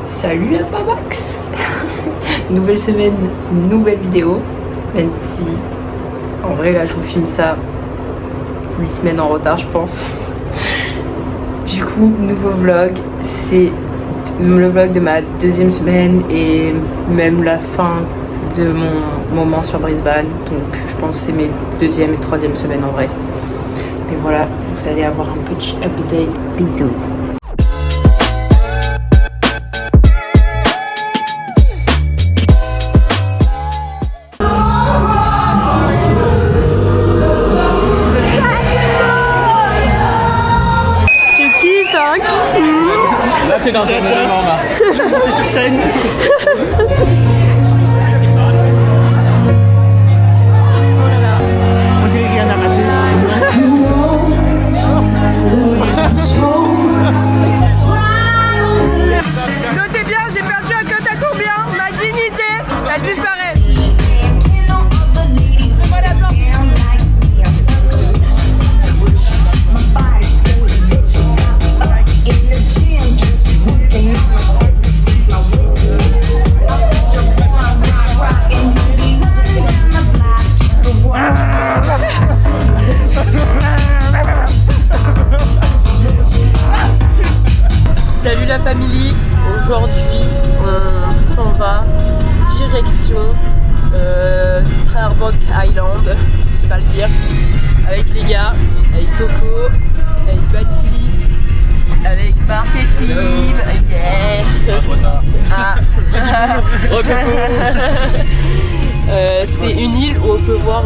Salut la Fabax. Nouvelle semaine, nouvelle vidéo. Même si en vrai là je vous filme ça 8 semaines en retard je pense. Du coup nouveau vlog, c'est le vlog de ma deuxième semaine et même la fin de mon moment sur Brisbane. Donc je pense que c'est mes deuxième et troisième semaines en vrai. Et voilà, vous allez avoir un petit update. Bisous. Là t'es dans un événement là. Je vais monter sur scène. On dirait rien à mater. Notez bien, j'ai perdu un quota combien? Ma dignité, elle disparaît. Fais-moi la planque. Salut la famille, aujourd'hui on s'en va direction Stradbroke Island, je sais pas le dire, avec les gars, avec Coco, avec Baptiste, avec Marc et Tim, yeah. Ah. C'est une île où on peut voir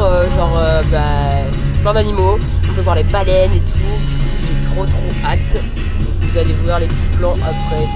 plein d'animaux, on peut voir les baleines et tout, du coup j'ai trop hâte. Vous allez voir les petits plans après.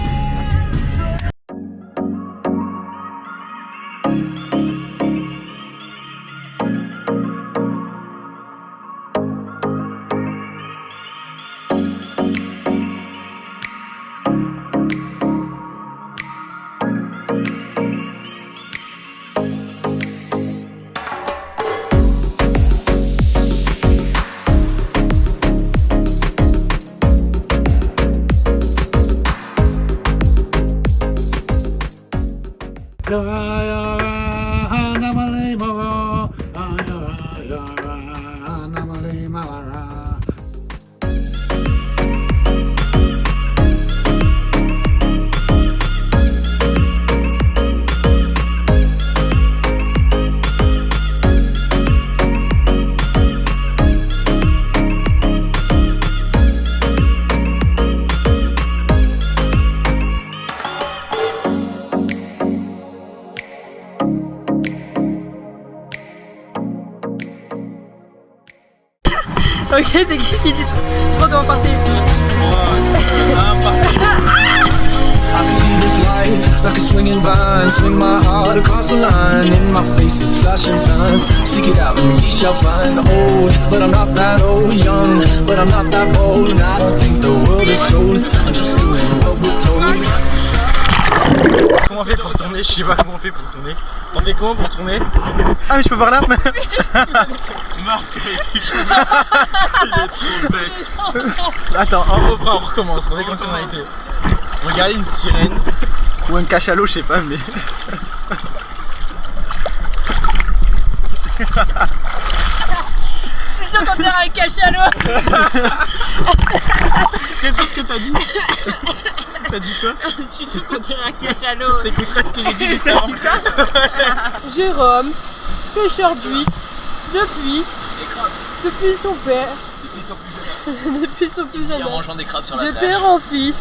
Ok, c'est qui dit trop comment partir. I see this light like a swinging vine. Swing my heart across the line. In my face is flashing signs. Seek it out and ye shall find. Old, but I'm not that old. Young, but I'm not that bold. And I don't think the world is sold. I'm just doing what we're told. Comment on fait pour tourner? Je sais pas comment on fait pour tourner. On fait comment pour tourner? Ah mais je peux voir là? Marc, il est trop bête. Attends, on recommence. On est comme si on a été. Regardez une sirène ou un cachalot, je sais pas mais. Je suis sûr qu'on dirait un cachalot. Répète ce que t'as dit. T'as dit quoi? Je suis sûr qu'on dirait un cachalot. T'écouterais ce que j'ai dit juste avant. Jérôme, pêcheur d'huîtres, depuis son père, depuis son plus jeune En mangeant des crabes sur la de plage. père en fils.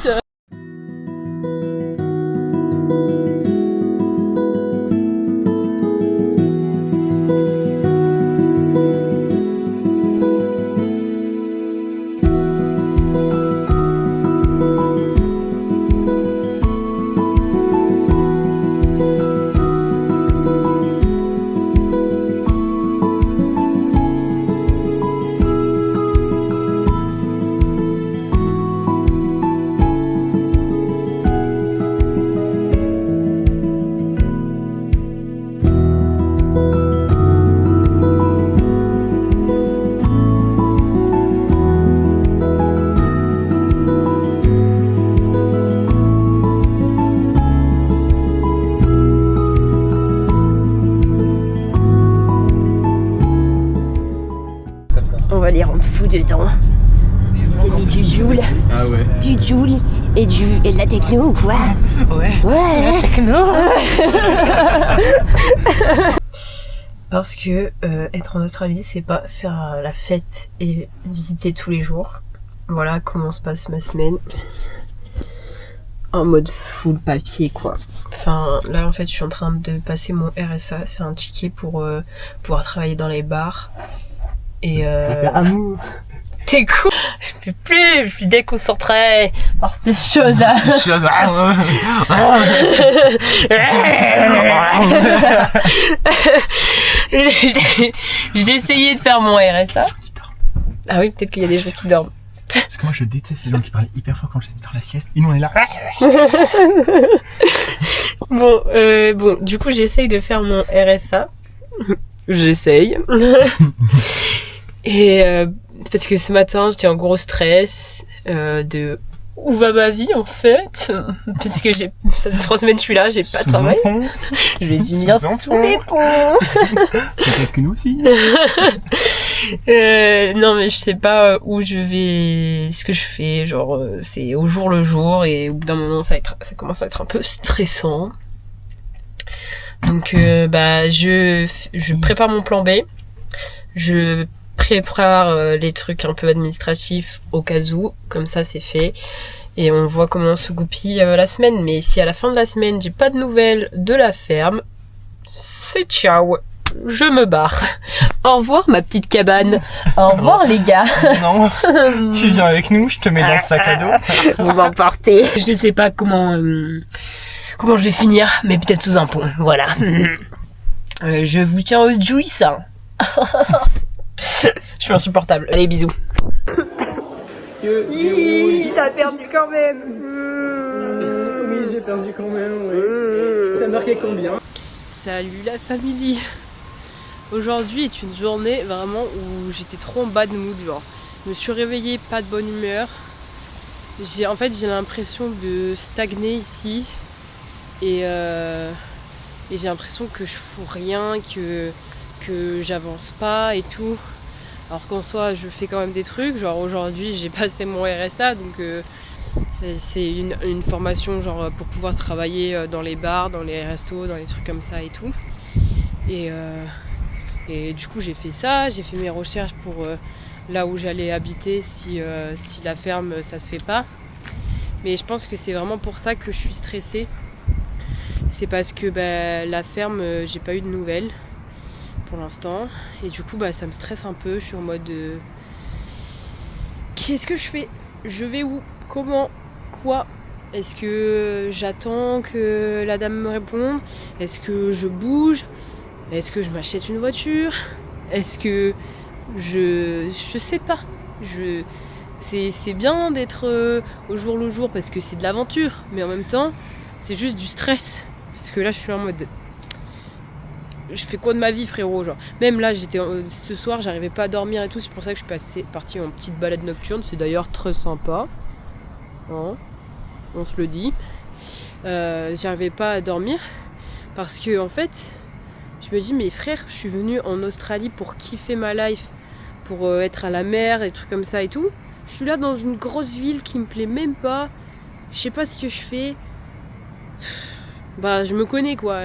dedans. C'est mis du Joule. Ah ouais. Du Joule et de la techno ou quoi? Ouais. Ouais. La techno. Parce que être en Australie, c'est pas faire la fête et visiter tous les jours. Voilà comment se passe ma semaine. En mode full papier quoi. Enfin là en fait je suis en train de passer mon RSA, c'est un ticket pour pouvoir travailler dans les bars. Et t'es cool. Je peux plus, je suis déconcentrée par ces choses là. J'ai essayé de faire mon RSA. Ah oui, peut-être qu'il y a des gens qui dorment. Parce que moi je déteste les gens qui parlent hyper fort quand j'essaie de faire la sieste. Et nous on est là. Bon, du coup j'essaye de faire mon RSA. J'essaye. Et parce que ce matin j'étais en gros stress de où va ma vie en fait, parce que ça fait 3 semaines que je suis là, j'ai pas travaillé. Je vais finir sous les ponts. Peut-être que nous aussi. Non mais je sais pas où je vais, ce que je fais, genre c'est au jour le jour et au bout d'un moment ça commence à être un peu stressant. Donc je prépare mon plan B, je prépare les trucs un peu administratifs au cas où, comme ça c'est fait et on voit comment se goupille la semaine. Mais si à la fin de la semaine j'ai pas de nouvelles de la ferme, c'est ciao, je me barre. Au revoir ma petite cabane, au revoir les gars. Non, tu viens avec nous, je te mets dans le sac à dos. Vous m'emportez. Je sais pas comment je vais finir, mais peut-être sous un pont, voilà. Je vous tiens au juice. Je suis insupportable. Allez, bisous. T'as perdu quand même. Oui, j'ai perdu quand même, oui. T'as marqué combien? Salut la famille. Aujourd'hui est une journée vraiment où j'étais trop en bad mood, genre. Je me suis réveillée pas de bonne humeur. J'ai l'impression de stagner ici. Et j'ai l'impression que je fous rien, que j'avance pas et tout. Alors qu'en soi je fais quand même des trucs, genre aujourd'hui j'ai passé mon RSA, donc c'est une formation genre pour pouvoir travailler dans les bars, dans les restos, dans les trucs comme ça et tout. Et du coup j'ai fait ça, j'ai fait mes recherches pour là où j'allais habiter si la ferme ça se fait pas. Mais je pense que c'est vraiment pour ça que je suis stressée. C'est parce que la ferme j'ai pas eu de nouvelles pour l'instant et du coup ça me stresse un peu. Je suis en mode qu'est-ce que je fais? Je vais où? Comment? Quoi? Est-ce que j'attends que la dame me réponde? Est-ce que je bouge? Est-ce que je m'achète une voiture? Est-ce que je sais pas. C'est bien d'être au jour le jour parce que c'est de l'aventure, mais en même temps c'est juste du stress parce que là je suis en mode je fais quoi de ma vie frérot, genre même là ce soir j'arrivais pas à dormir et tout, c'est pour ça que je suis partie en petite balade nocturne, c'est d'ailleurs très sympa hein, on se le dit. J'arrivais pas à dormir parce que en fait je me dis mais frère, je suis venue en Australie pour kiffer ma life, pour être à la mer et trucs comme ça et tout. Je suis là dans une grosse ville qui me plaît même pas, je sais pas ce que je fais. Je me connais quoi,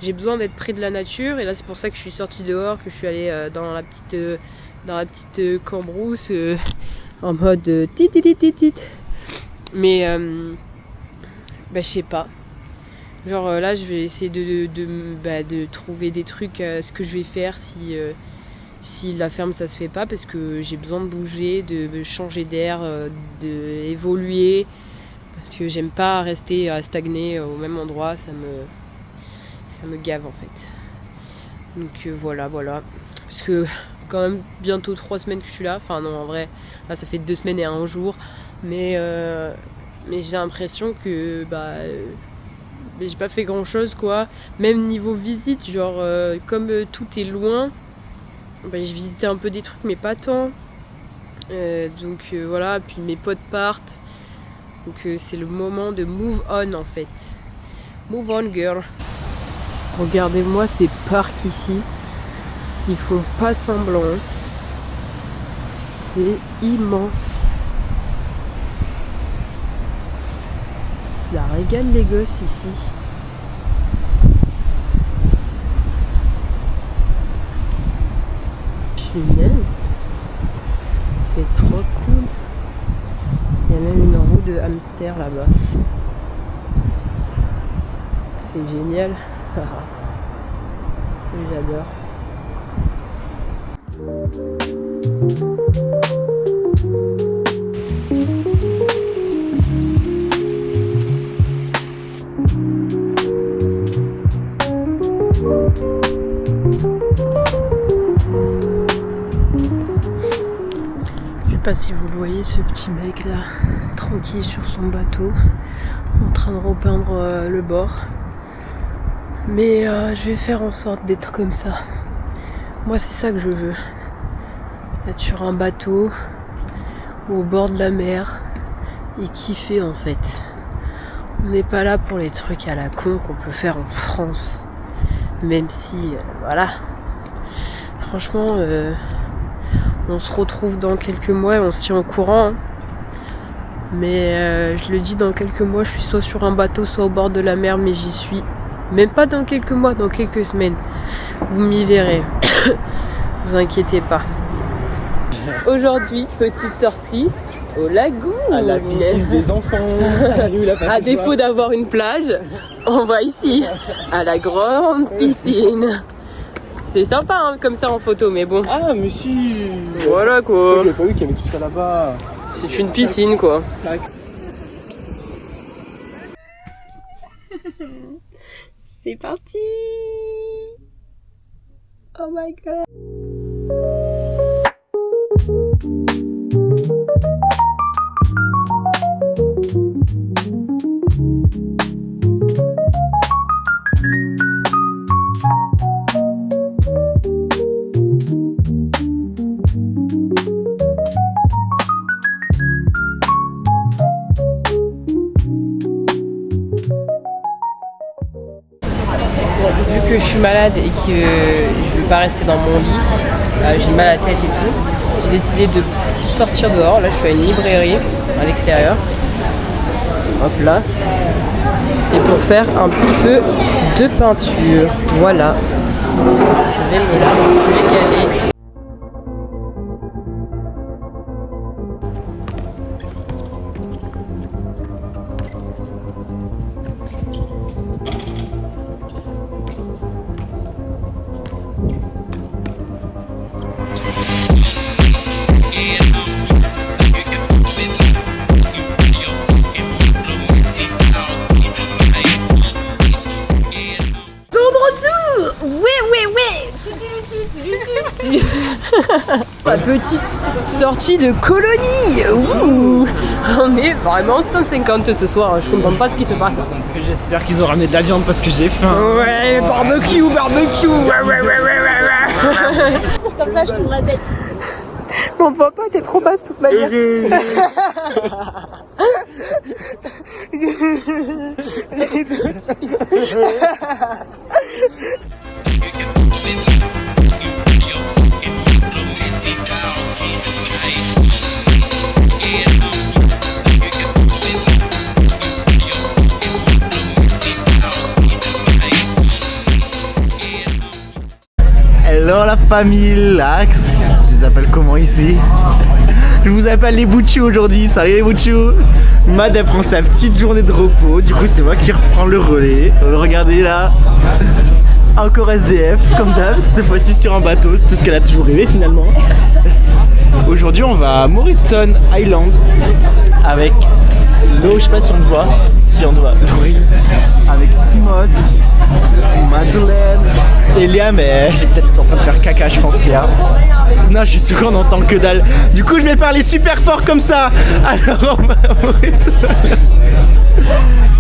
j'ai besoin d'être près de la nature et là c'est pour ça que je suis sortie dehors, que je suis allée dans la petite cambrousse en mode tit. Mais je sais pas. Genre là je vais essayer de trouver des trucs, ce que je vais faire si la ferme ça se fait pas, parce que j'ai besoin de bouger, de changer d'air, d'évoluer. Parce que j'aime pas rester à stagner au même endroit, ça me gave en fait. Donc voilà. Parce que quand même bientôt 3 semaines que je suis là. Enfin non en vrai, là ça fait 2 semaines et 1 jour. Mais j'ai l'impression que j'ai pas fait grand chose quoi. Même niveau visite, genre comme tout est loin, j'ai visité un peu des trucs mais pas tant. Donc voilà, puis mes potes partent. Donc c'est le moment de move on en fait. Move on girl. Regardez-moi ces parcs ici. Ils font pas semblant. C'est immense. Ça régale les gosses ici. Punaise. C'est trop cool. Il y a même une roue de hamster là-bas. C'est génial. J'adore. Je sais pas si vous le voyez, ce petit mec là, tranquille sur son bateau, en train de repeindre le bord. Mais je vais faire en sorte d'être comme ça. Moi, c'est ça que je veux. Être sur un bateau, au bord de la mer, et kiffer en fait. On n'est pas là pour les trucs à la con qu'on peut faire en France. Même si, voilà. Franchement, on se retrouve dans quelques mois et on se tient au courant. Hein. Mais je le dis, dans quelques mois, je suis soit sur un bateau, soit au bord de la mer, mais j'y suis. Même pas dans quelques mois, dans quelques semaines. Vous m'y verrez. Vous inquiétez pas. Aujourd'hui, petite sortie au lagoon. À la piscine des enfants. À défaut d'avoir une plage, on va ici, à la grande piscine. C'est sympa hein, comme ça en photo, mais bon. Ah, mais si. Voilà quoi. J'ai pas vu qu'il y avait tout ça là-bas. C'est une piscine quoi. C'est parti. Oh my god. Vu que je suis malade et que je ne veux pas rester dans mon lit, j'ai mal à la tête et tout, j'ai décidé de sortir dehors. Là, je suis à une librairie à l'extérieur. Hop là. Et pour faire un petit peu de peinture. Voilà. Je vais me la régaler. La petite sortie de colonie. Ouh. On est vraiment 150 ce soir, je comprends pas ce qui se passe. J'espère qu'ils ont ramené de la viande parce que j'ai faim. Ouais, barbecue. C'est comme ça, je tourne la tête. On voit pas, t'es trop basse de toute manière. Hello la famille Lax. Je les appelle comment ici? Je vous appelle les Boutchous aujourd'hui. Salut les Boutchous. Mad elle prend sa petite journée de repos. Du coup c'est moi qui reprends le relais. Regardez là. Encore SDF comme d'hab. Cette fois-ci sur un bateau. C'est tout ce qu'elle a toujours rêvé finalement. Aujourd'hui on va à Moreton Island avec Lo, je sais pas si on te voit. Si on te voit, Laurie. Avec Timothée, Madeleine et Léa, mais elle est peut-être en train de faire caca, je pense, Léa. Non, je suis sûr qu'on entend que dalle. Du coup, je vais parler super fort comme ça. Alors, on va à Moreton.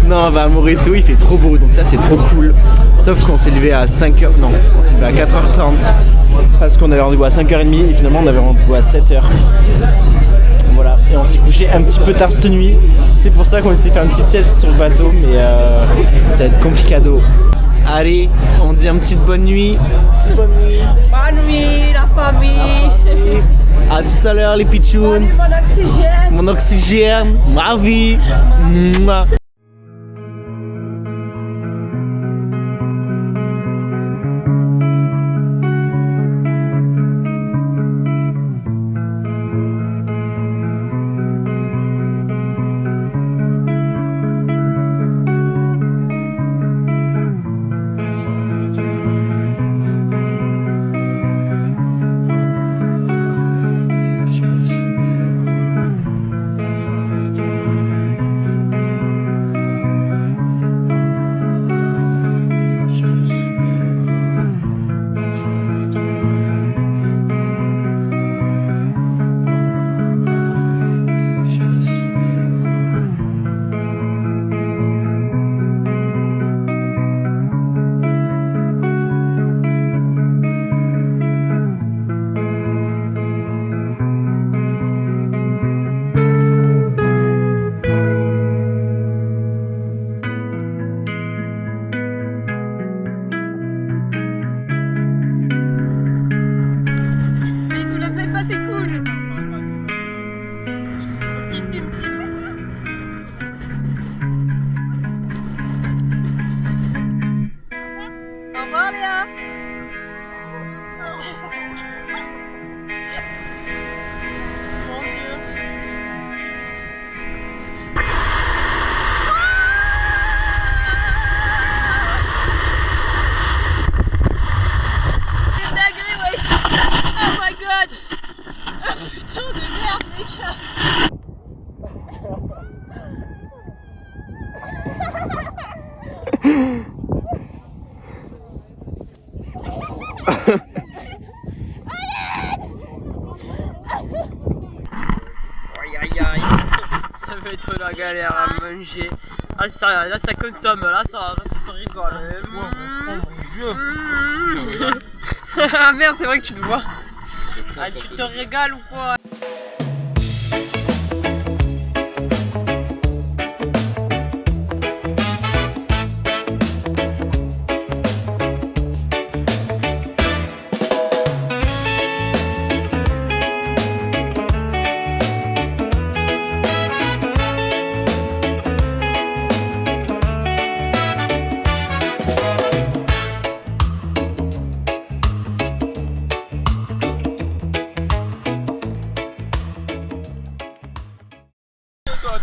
Non, on va à Moreton, il fait trop beau, donc ça, c'est trop cool. Sauf qu'on s'est levé à 5h, non, on s'est levé à 4h30. Parce qu'on avait rendez-vous à 5h30 et finalement, on avait rendez-vous à 7h. Voilà, et on s'est couché un petit peu tard cette nuit. C'est pour ça qu'on essaie de faire une petite sieste sur le bateau, mais ça va être complicado. Allez, on dit une petite bonne nuit. Bonne nuit. Bonne nuit, la famille. À tout à l'heure les pitchouns. Mon oxygène, ma vie. Mouah. Putain de merde, les gars. Aïe aïe aïe. Ça va être la galère à manger. Ah ça, là ça consomme, là ça rigole. Ah merde, c'est vrai que tu le vois. Ah, tu te régales ou quoi?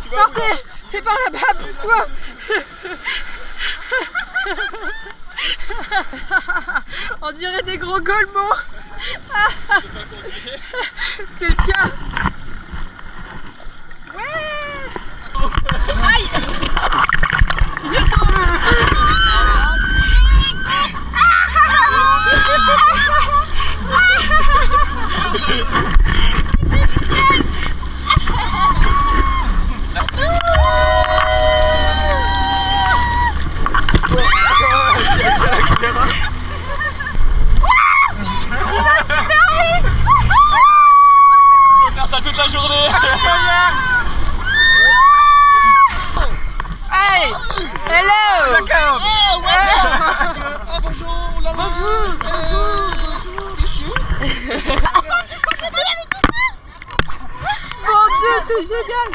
Sortez! C'est par là-bas, pousse-toi! On dirait des gros golemons! C'est le cas! Ouais! Aïe! Je tombe! Ça toute la journée. Hey! Hello! D'accord. Ah bonjour, la bonjour. Mon Dieu, c'est génial!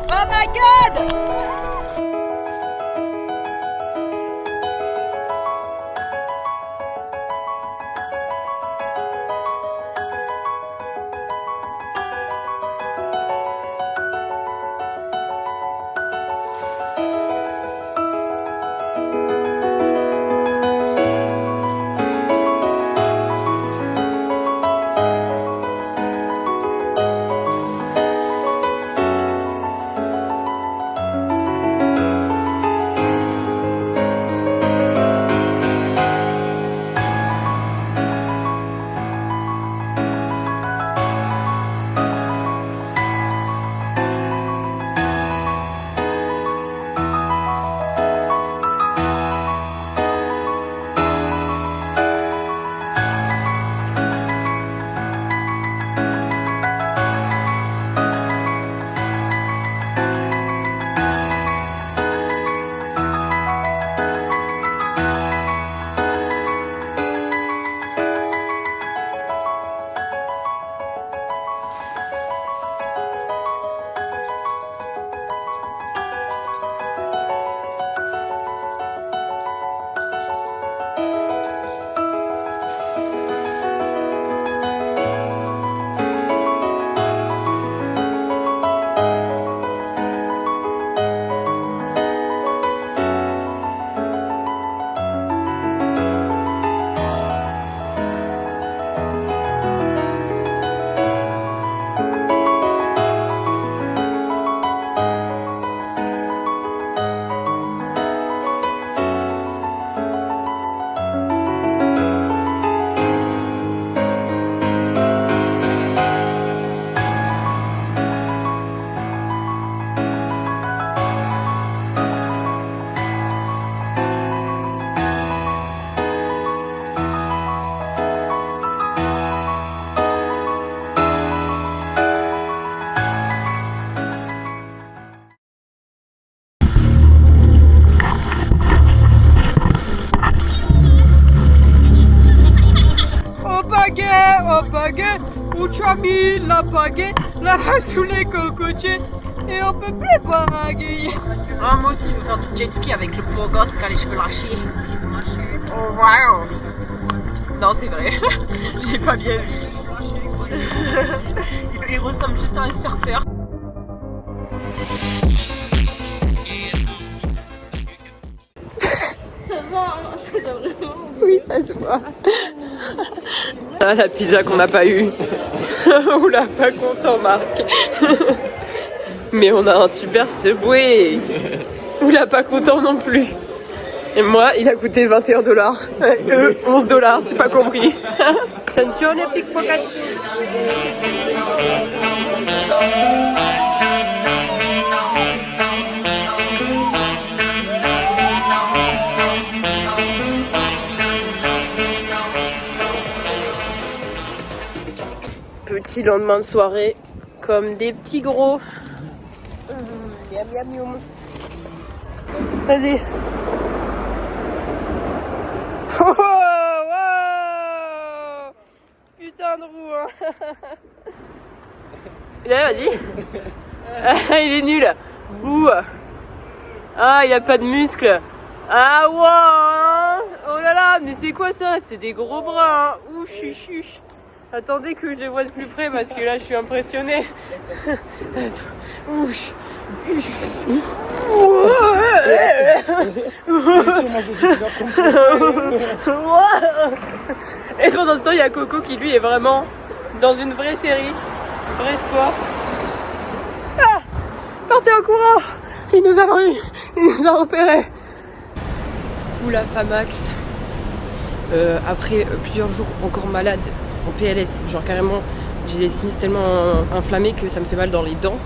Oh my god! pagaie, où tu as mis la pagaie, là sous les cocotiers, et on peut plus pagayer. Ah, moi aussi, je veux faire du jet ski avec le beau gosse qui a les cheveux lâchés. Oh, wow. Non, c'est vrai. J'ai pas bien vu. Il ressemble juste à un surfeur. Ça se voit, hein. Ça se voit vraiment. Oui, ça se voit. Ah, la pizza qu'on n'a pas eue. On l'a pas content, Marc. Mais on a un super Subway. On l'a pas content non plus. Et moi, il a coûté 21 $. 11 $, j'ai pas compris. Attention les pickpockets. Petit lendemain de soirée, comme des petits gros. Miam miam miam. Vas-y. Oh, oh, oh. Putain de roue, hein. Là, vas-y. Ah, il est nul. Bouh. Ah, il n'y a pas de muscles. Ah, wow, hein. Oh là là, mais c'est quoi ça? C'est des gros bras, hein. Ouh, chuchuch. Attendez que je les vois de plus près parce que là, je suis impressionnée. Ouch. Et pendant ce temps, il y a Coco qui lui est vraiment dans une vraie série, vrai sport. Ah, partez en courant. Il nous a pris, il nous a repérés. Coucou la Famax. Après plusieurs jours encore malade, en PLS, genre carrément j'ai les sinus tellement inflammés que ça me fait mal dans les dents.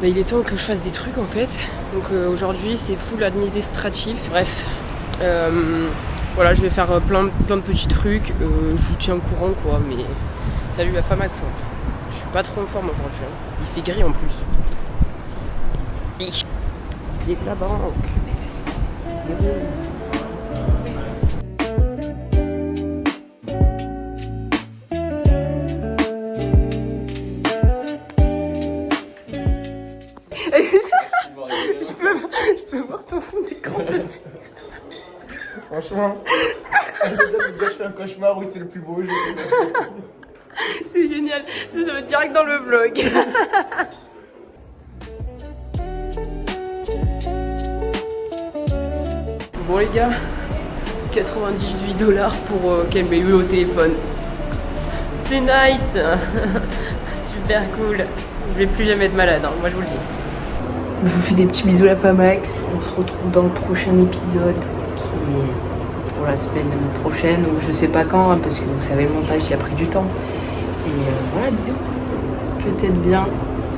Bah, il est temps que je fasse des trucs en fait. Donc aujourd'hui c'est full administratif. Bref, voilà, je vais faire plein de petits trucs. Je vous tiens au courant quoi. Mais salut la Famax. Je suis pas trop en forme aujourd'hui. Hein. Il fait gris en plus. Vive la banque. Je peux voir ton fond d'écran. Franchement, je fais un cauchemar où c'est le plus beau jeu. C'est génial, ça va être direct dans le vlog. Bon les gars, 98 $ pour qu'elle m'ait eu au téléphone. C'est nice. Super cool. Je vais plus jamais être malade, hein, moi je vous le dis. Je vous fais des petits bisous la Famax. On se retrouve dans le prochain épisode qui est pour la semaine prochaine ou je sais pas quand hein, parce que vous savez le montage il a pris du temps. Et voilà, bisous. Peut-être bien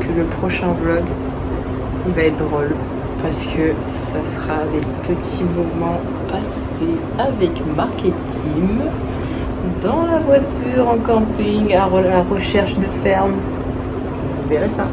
que le prochain vlog il va être drôle parce que ça sera des petits moments passés avec Marc et Tim dans la voiture en camping à la recherche de ferme. Vous verrez ça.